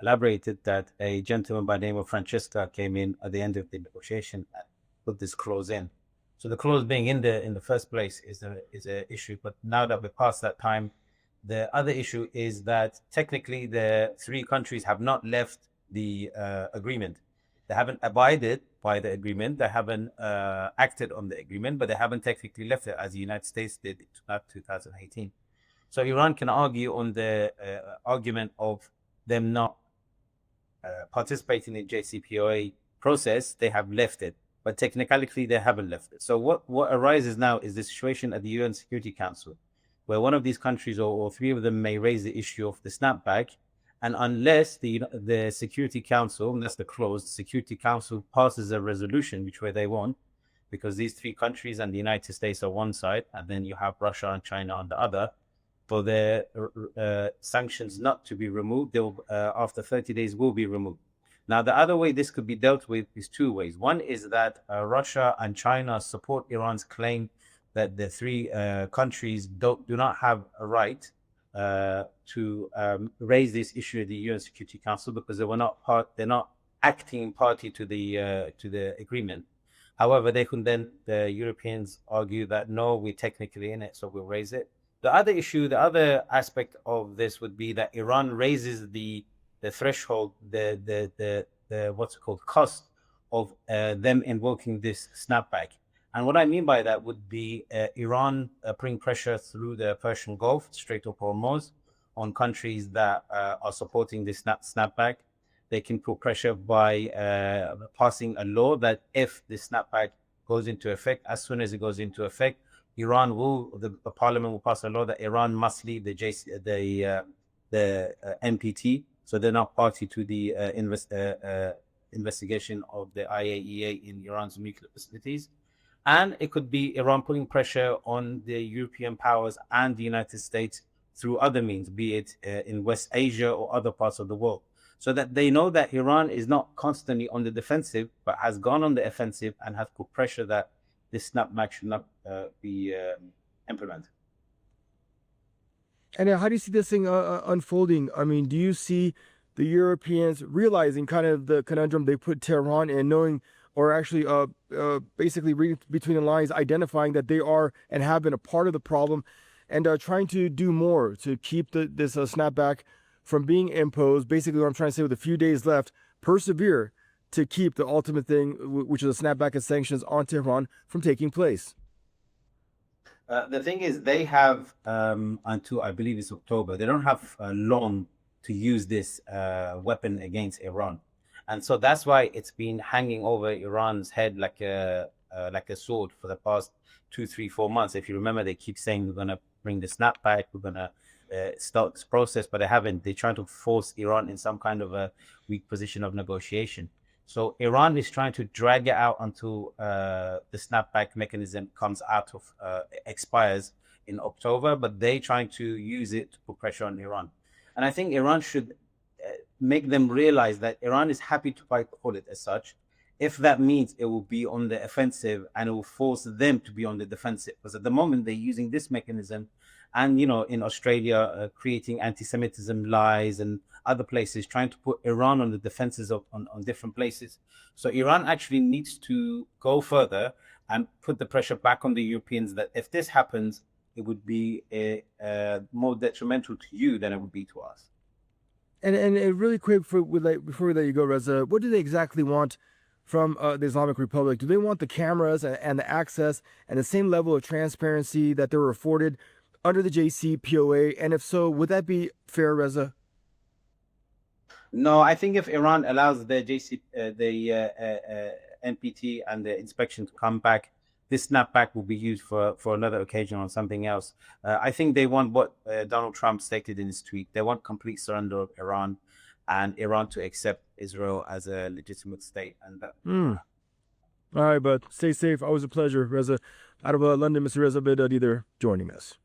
elaborated that a gentleman by the name of Francesca came in at the end of the negotiation and put this clause in. So the clause being in the first place is a issue. But now that we're past that time, the other issue is that technically the three countries have not left the agreement. They haven't abided by the agreement. They haven't acted on the agreement, but they haven't technically left it, as the United States did in 2018. So Iran can argue on the argument of them not participating in JCPOA process. They have left it, but technically they haven't left it. So what arises now is the situation at the UN Security Council, where one of these countries or three of them may raise the issue of the snapback, and unless the Security Council, and that's the clause, the Security Council passes a resolution which way they want, because these three countries and the United States are one side, and then you have Russia and China on the other, for the sanctions not to be removed, they'll after 30 days will be removed. Now, the other way this could be dealt with is two ways. One is that Russia and China support Iran's claim that the three countries do not have a right to raise this issue at the UN Security Council because they're not acting party to the agreement. However, they can then, the Europeans argue that no, we're technically in it, so we'll raise it. The other issue, the other aspect of this would be that Iran raises the threshold, the what's it called, cost of them invoking this snapback. And what I mean by that would be Iran putting pressure through the Persian Gulf, Strait of Hormuz, on countries that are supporting this snapback. They can put pressure by passing a law that if the snapback goes into effect, as soon as it goes into effect, the parliament will pass a law that Iran must leave the NPT, so they're not party to the investigation of the IAEA in Iran's nuclear facilities. And it could be Iran putting pressure on the European powers and the United States through other means, be it in West Asia or other parts of the world, so that they know that Iran is not constantly on the defensive, but has gone on the offensive and has put pressure that this snapback should not be implemented. And how do you see this thing unfolding? I mean, do you see the Europeans realizing kind of the conundrum they put Tehran in, knowing, or actually basically reading between the lines, identifying that they are and have been a part of the problem, and trying to do more to keep this snapback from being imposed? Basically, what I'm trying to say, with a few days left, persevere to keep the ultimate thing, which is a snapback of sanctions on Tehran, from taking place. The thing is, they have until I believe it's October. They don't have long to use this weapon against Iran, and so that's why it's been hanging over Iran's head like a sword for the past 2, 3, 4 months. If you remember, they keep saying we're going to bring the snapback, we're going to start this process, but they haven't. They're trying to force Iran in some kind of a weak position of negotiation. So Iran is trying to drag it out until the snapback mechanism comes out of expires in October, but they trying to use it to put pressure on Iran. And I think Iran should make them realize that Iran is happy to fight the bullet as such, if that means it will be on the offensive and it will force them to be on the defensive. Because at the moment they're using this mechanism, and in Australia creating anti-Semitism lies, and other places trying to put Iran on the defenses on different places. So Iran actually needs to go further and put the pressure back on the Europeans that if this happens, it would be more detrimental to you than it would be to us. And really quick, before we let you go, Reza, what do they exactly want from the Islamic Republic? Do they want the cameras and the access and the same level of transparency that they were afforded under the JCPOA? And if so, would that be fair, Reza? No, I think if Iran allows the NPT and the inspection to come back, this snapback will be used for another occasion on something else. I think they want what Donald Trump stated in his tweet. They want complete surrender of Iran and Iran to accept Israel as a legitimate state. And that. All right, but stay safe. Always a pleasure, Reza. Out of London, Mr. Reza Bidad, joining us.